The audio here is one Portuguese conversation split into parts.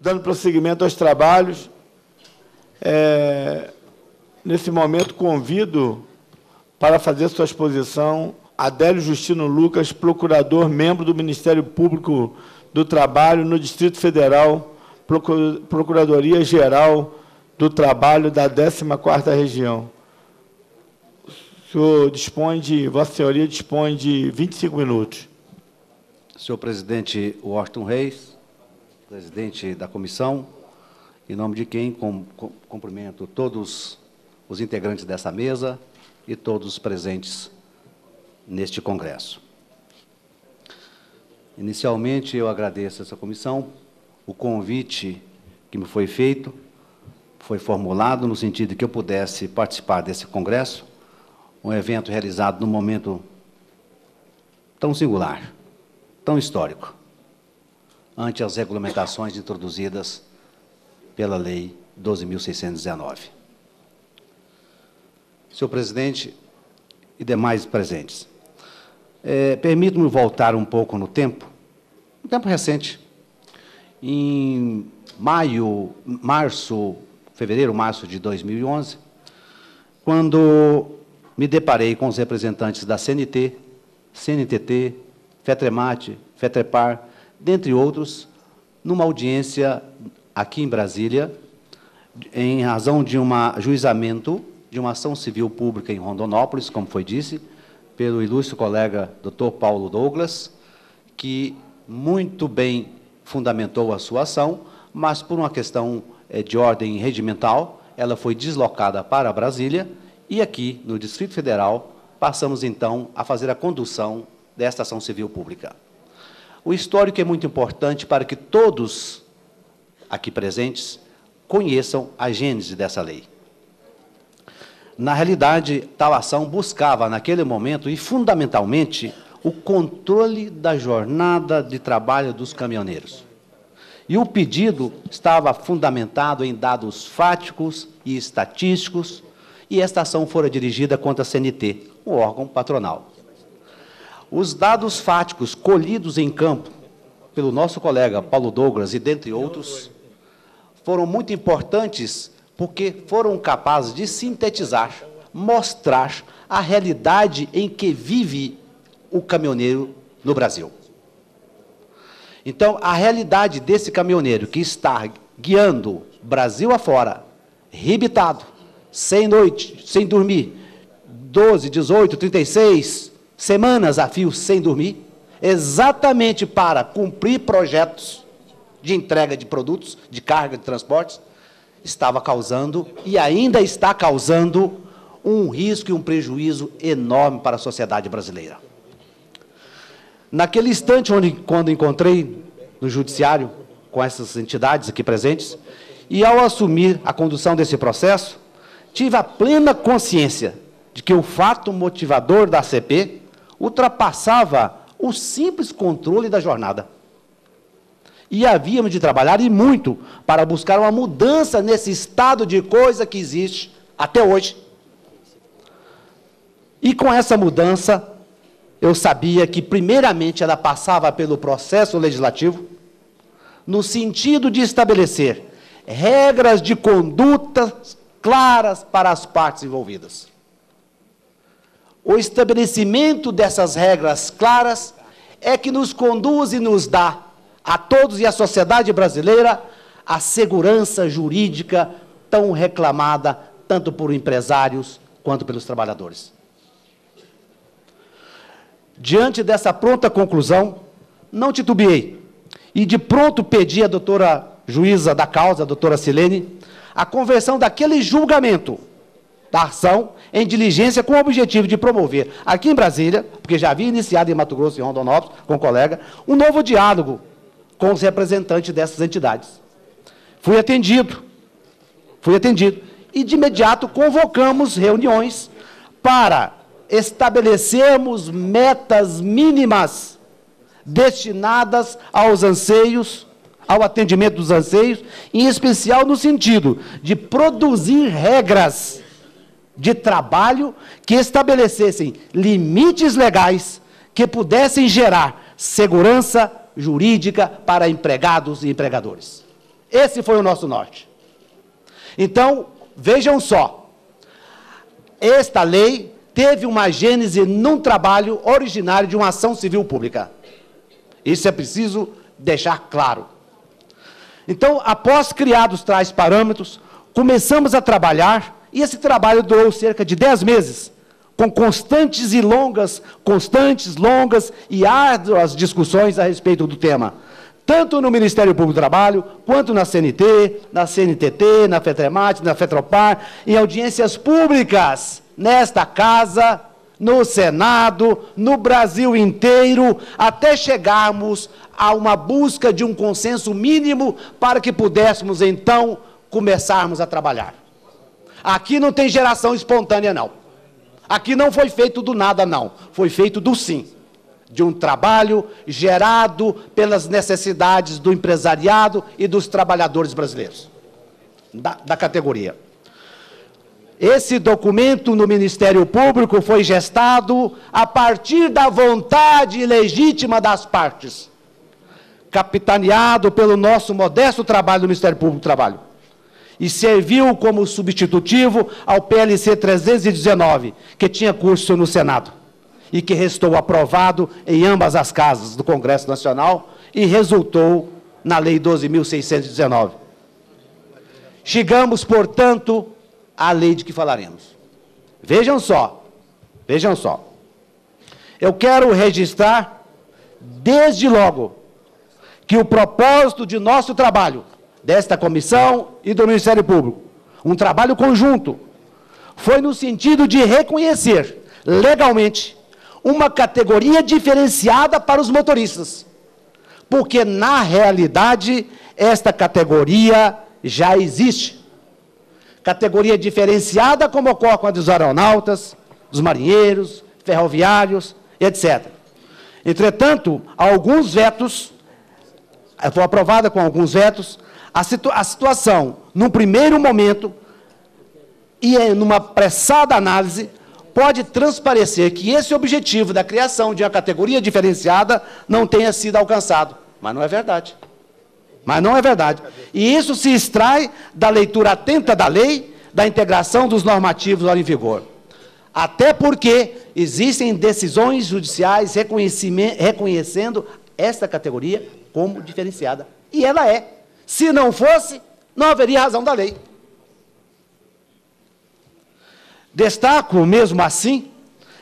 Dando prosseguimento aos trabalhos, nesse momento convido para fazer sua exposição Adélio Justino Lucas, procurador, membro do Ministério Público do Trabalho no Distrito Federal, Procuradoria-Geral do Trabalho da 14ª Região. Vossa Senhoria dispõe de 25 minutos. Senhor presidente Washington Reis, presidente da comissão, em nome de quem cumprimento todos os integrantes dessa mesa e todos os presentes neste congresso. Inicialmente, eu agradeço a essa comissão, o convite que me foi feito, foi formulado no sentido de que eu pudesse participar desse congresso, um evento realizado num momento tão singular, tão histórico, ante as regulamentações introduzidas pela Lei 12.619. Senhor presidente e demais presentes, permito-me voltar um pouco no tempo recente. Em fevereiro, março de 2011, quando me deparei com os representantes da CNT, CNTT, FETREMAT, FETREPAR, dentre outros, numa audiência aqui em Brasília, em razão de um ajuizamento de uma ação civil pública em Rondonópolis, como foi dito, pelo ilustre colega Dr. Paulo Douglas, que muito bem fundamentou a sua ação, mas por uma questão de ordem regimental, ela foi deslocada para Brasília e aqui, no Distrito Federal, passamos, então, a fazer a condução desta ação civil pública. O histórico é muito importante para que todos aqui presentes conheçam a gênese dessa lei. Na realidade, tal ação buscava, naquele momento, e fundamentalmente, o controle da jornada de trabalho dos caminhoneiros. E o pedido estava fundamentado em dados fáticos e estatísticos, e esta ação fora dirigida contra a CNT, o órgão patronal. Os dados fáticos colhidos em campo pelo nosso colega Paulo Douglas e dentre outros, foram muito importantes porque foram capazes de sintetizar, mostrar a realidade em que vive o caminhoneiro no Brasil. Então, a realidade desse caminhoneiro que está guiando Brasil afora, rebitado, sem noite, sem dormir, 12, 18, 36 semanas a fio sem dormir, exatamente para cumprir projetos de entrega de produtos, de carga, de transportes, estava causando e ainda está causando um risco e um prejuízo enorme para a sociedade brasileira. Naquele instante, quando encontrei no judiciário com essas entidades aqui presentes, e ao assumir a condução desse processo, tive a plena consciência de que o fato motivador da ACP ultrapassava o simples controle da jornada. E havíamos de trabalhar, e muito, para buscar uma mudança nesse estado de coisa que existe até hoje. E com essa mudança, eu sabia que, primeiramente, ela passava pelo processo legislativo, no sentido de estabelecer regras de conduta claras para as partes envolvidas. O estabelecimento dessas regras claras é que nos conduz e nos dá, a todos e à sociedade brasileira, a segurança jurídica tão reclamada, tanto por empresários quanto pelos trabalhadores. Diante dessa pronta conclusão, não titubeei, e de pronto pedi à doutora juíza da causa, a doutora Silene, a conversão daquele julgamento da ação em diligência com o objetivo de promover, aqui em Brasília, porque já havia iniciado em Mato Grosso e Rondonópolis, com o colega, um novo diálogo com os representantes dessas entidades. Fui atendido, e de imediato convocamos reuniões para estabelecermos metas mínimas destinadas aos anseios, ao atendimento dos anseios, em especial no sentido de produzir regras de trabalho que estabelecessem limites legais que pudessem gerar segurança jurídica para empregados e empregadores. Esse foi o nosso norte. Então, vejam só, esta lei teve uma gênese num trabalho originário de uma ação civil pública. Isso é preciso deixar claro. Então, após criados tais parâmetros, começamos a trabalhar, e esse trabalho durou cerca de 10 meses, com constantes, longas e árduas discussões a respeito do tema, tanto no Ministério Público do Trabalho, quanto na CNT, na CNTT, na FETREMAT, na FETROPAR, em audiências públicas, nesta Casa, no Senado, no Brasil inteiro, até chegarmos a uma busca de um consenso mínimo para que pudéssemos, então, começarmos a trabalhar. Aqui não tem geração espontânea, não. Aqui não foi feito do nada, não. Foi feito do sim. De um trabalho gerado pelas necessidades do empresariado e dos trabalhadores brasileiros, da categoria. Esse documento no Ministério Público foi gestado a partir da vontade legítima das partes, capitaneado pelo nosso modesto trabalho do Ministério Público do Trabalho, e serviu como substitutivo ao PLC 319, que tinha curso no Senado, e que restou aprovado em ambas as casas do Congresso Nacional, e resultou na Lei 12.619. Chegamos, portanto, à lei de que falaremos. Vejam só, eu quero registrar, desde logo, que o propósito de nosso trabalho, desta comissão e do Ministério Público, um trabalho conjunto, foi no sentido de reconhecer legalmente uma categoria diferenciada para os motoristas, porque, na realidade, esta categoria já existe. Categoria diferenciada, como ocorre com a dos aeronautas, dos marinheiros, ferroviários, etc. Entretanto, alguns vetos, foi aprovada com alguns vetos, a situação, num primeiro momento, e numa apressada análise, pode transparecer que esse objetivo da criação de uma categoria diferenciada não tenha sido alcançado. Mas não é verdade. E isso se extrai da leitura atenta da lei, da integração dos normativos em vigor. Até porque existem decisões judiciais reconhecendo esta categoria como diferenciada. E ela é. Se não fosse, não haveria razão da lei. Destaco, mesmo assim,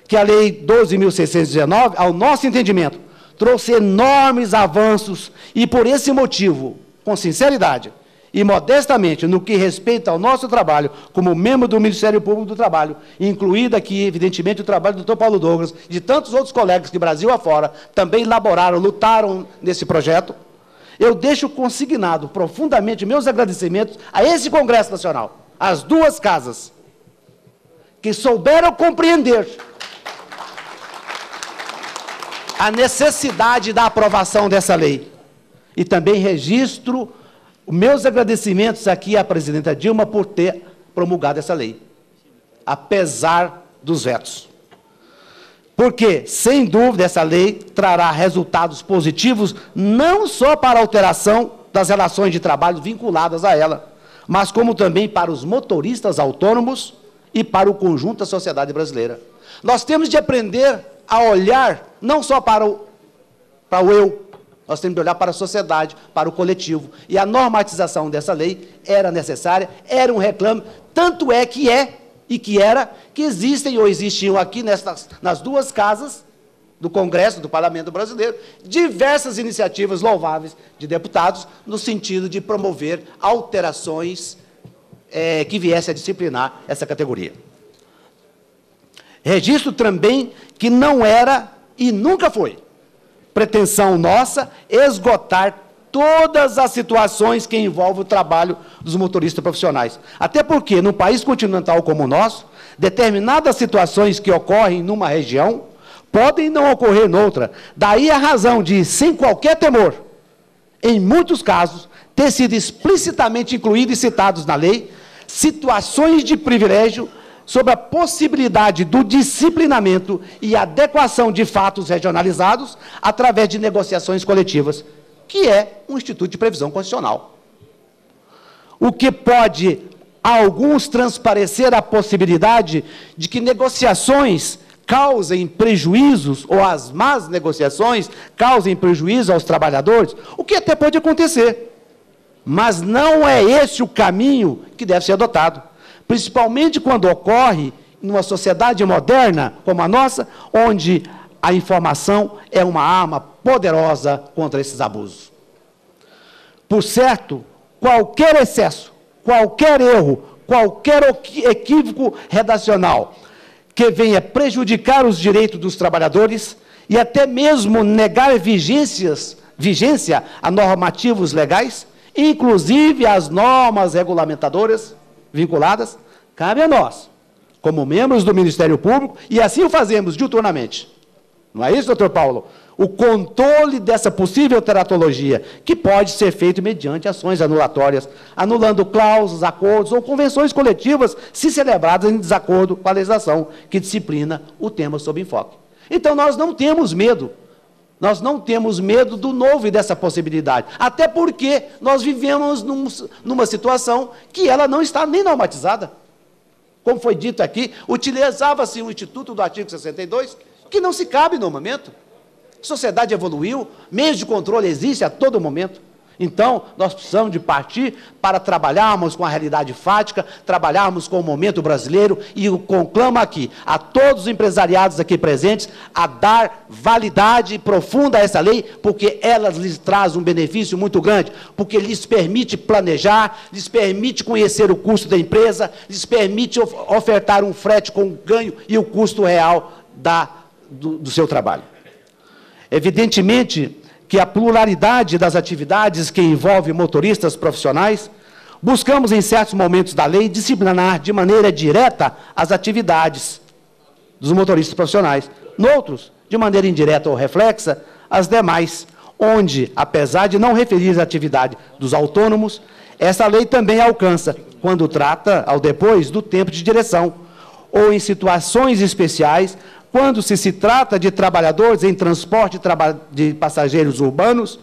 que a Lei 12.619, ao nosso entendimento, trouxe enormes avanços e, por esse motivo, com sinceridade e modestamente, no que respeita ao nosso trabalho como membro do Ministério Público do Trabalho, incluído aqui, evidentemente, o trabalho do Dr. Paulo Douglas e de tantos outros colegas que, Brasil afora, também elaboraram, lutaram nesse projeto, eu deixo consignado profundamente meus agradecimentos a esse Congresso Nacional, às duas casas, que souberam compreender a necessidade da aprovação dessa lei. E também registro os meus agradecimentos aqui à presidenta Dilma por ter promulgado essa lei, apesar dos vetos. Porque, sem dúvida, essa lei trará resultados positivos não só para a alteração das relações de trabalho vinculadas a ela, mas como também para os motoristas autônomos e para o conjunto da sociedade brasileira. Nós temos de aprender a olhar não só para o eu, nós temos de olhar para a sociedade, para o coletivo. E a normatização dessa lei era necessária, era um reclame, tanto é que que existem ou existiam aqui nas duas casas do Congresso, do Parlamento Brasileiro, diversas iniciativas louváveis de deputados no sentido de promover alterações que viessem a disciplinar essa categoria. Registro também que não era e nunca foi pretensão nossa esgotar todas as situações que envolvem o trabalho dos motoristas profissionais. Até porque, num país continental como o nosso, determinadas situações que ocorrem numa região podem não ocorrer noutra. Daí a razão de, sem qualquer temor, em muitos casos, ter sido explicitamente incluídos e citados na lei, situações de privilégio sobre a possibilidade do disciplinamento e adequação de fatos regionalizados através de negociações coletivas, que é um instituto de previsão constitucional. o que pode a alguns transparecer a possibilidade de que negociações causem prejuízos, ou as más negociações causem prejuízo aos trabalhadores, o que até pode acontecer. Mas não é esse o caminho que deve ser adotado, principalmente quando ocorre numa sociedade moderna como a nossa, onde a informação é uma arma poderosa contra esses abusos. Por certo, qualquer excesso, qualquer erro, qualquer equívoco redacional que venha prejudicar os direitos dos trabalhadores e até mesmo negar vigência a normativos legais, inclusive as normas regulamentadoras vinculadas, cabe a nós, como membros do Ministério Público, e assim o fazemos diuturnamente. Não é isso, doutor Paulo? O controle dessa possível teratologia, que pode ser feito mediante ações anulatórias, anulando cláusulas, acordos ou convenções coletivas, se celebradas em desacordo com a legislação que disciplina o tema sob enfoque. Então, nós não temos medo. Nós não temos medo do novo e dessa possibilidade. Até porque nós vivemos numa situação que ela não está nem normatizada. Como foi dito aqui, utilizava-se o instituto do artigo 62, que não se cabe no momento. A sociedade evoluiu, meios de controle existem a todo momento. Então, nós precisamos de partir para trabalharmos com a realidade fática, trabalharmos com o momento brasileiro, e eu conclamo aqui a todos os empresariados aqui presentes a dar validade profunda a essa lei, porque ela lhes traz um benefício muito grande, porque lhes permite planejar, lhes permite conhecer o custo da empresa, lhes permite ofertar um frete com ganho e o custo real do seu trabalho. Evidentemente que a pluralidade das atividades que envolve motoristas profissionais, buscamos em certos momentos da lei disciplinar de maneira direta as atividades dos motoristas profissionais, noutros, de maneira indireta ou reflexa, as demais, onde, apesar de não referir a atividade dos autônomos, essa lei também alcança, quando trata, ao depois, do tempo de direção, ou em situações especiais, quando se trata de trabalhadores em transporte de passageiros urbanos,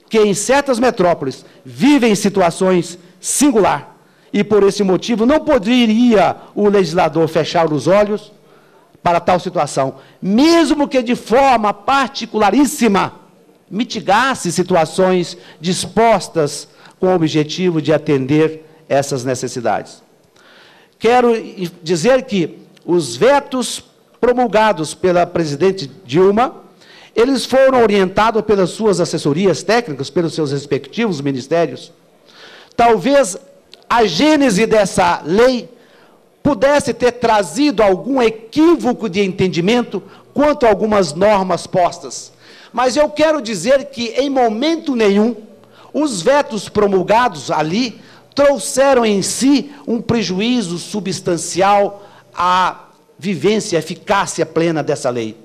que em certas metrópoles vivem em situações singular, e por esse motivo não poderia o legislador fechar os olhos para tal situação, mesmo que de forma particularíssima mitigasse situações dispostas com o objetivo de atender essas necessidades. Quero dizer que os vetos promulgados pela presidente Dilma, eles foram orientados pelas suas assessorias técnicas, pelos seus respectivos ministérios. Talvez a gênese dessa lei pudesse ter trazido algum equívoco de entendimento quanto a algumas normas postas. Mas eu quero dizer que, em momento nenhum, os vetos promulgados ali trouxeram em si um prejuízo substancial à vivência, eficácia plena dessa lei.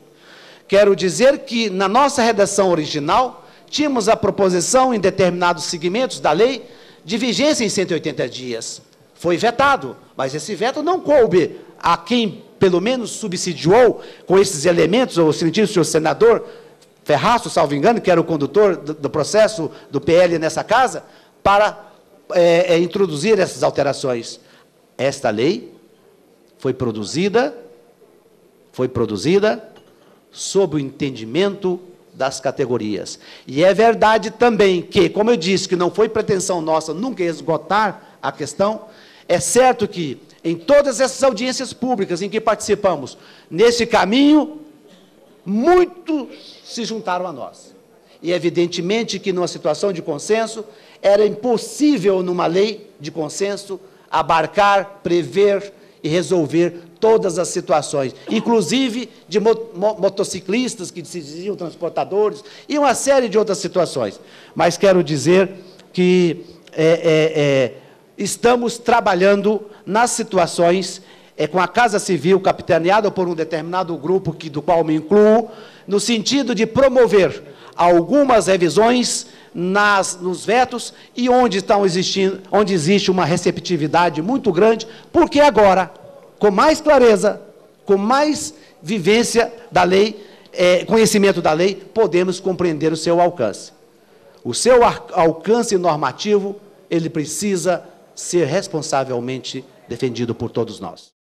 Quero dizer que, na nossa redação original, tínhamos a proposição, em determinados segmentos da lei, de vigência em 180 dias. Foi vetado, mas esse veto não coube a quem, pelo menos, subsidiou com esses elementos, ou sentido, o senhor senador Ferraço, salvo engano, que era o condutor do processo do PL nessa casa, para introduzir essas alterações. Esta lei foi produzida sob o entendimento das categorias. E é verdade também que, como eu disse, que não foi pretensão nossa nunca esgotar a questão, é certo que, em todas essas audiências públicas em que participamos, nesse caminho, muitos se juntaram a nós. E, evidentemente, que numa situação de consenso, era impossível, numa lei de consenso, abarcar, prever e resolver todas as situações, inclusive de motociclistas que se diziam transportadores, e uma série de outras situações. Mas quero dizer que estamos trabalhando nas situações com a Casa Civil, capitaneada por um determinado grupo do qual me incluo, no sentido de promover algumas revisões nos vetos e onde existe uma receptividade muito grande, porque agora, com mais clareza, com mais vivência da lei, conhecimento da lei, podemos compreender o seu alcance. O seu alcance normativo, ele precisa ser responsavelmente defendido por todos nós.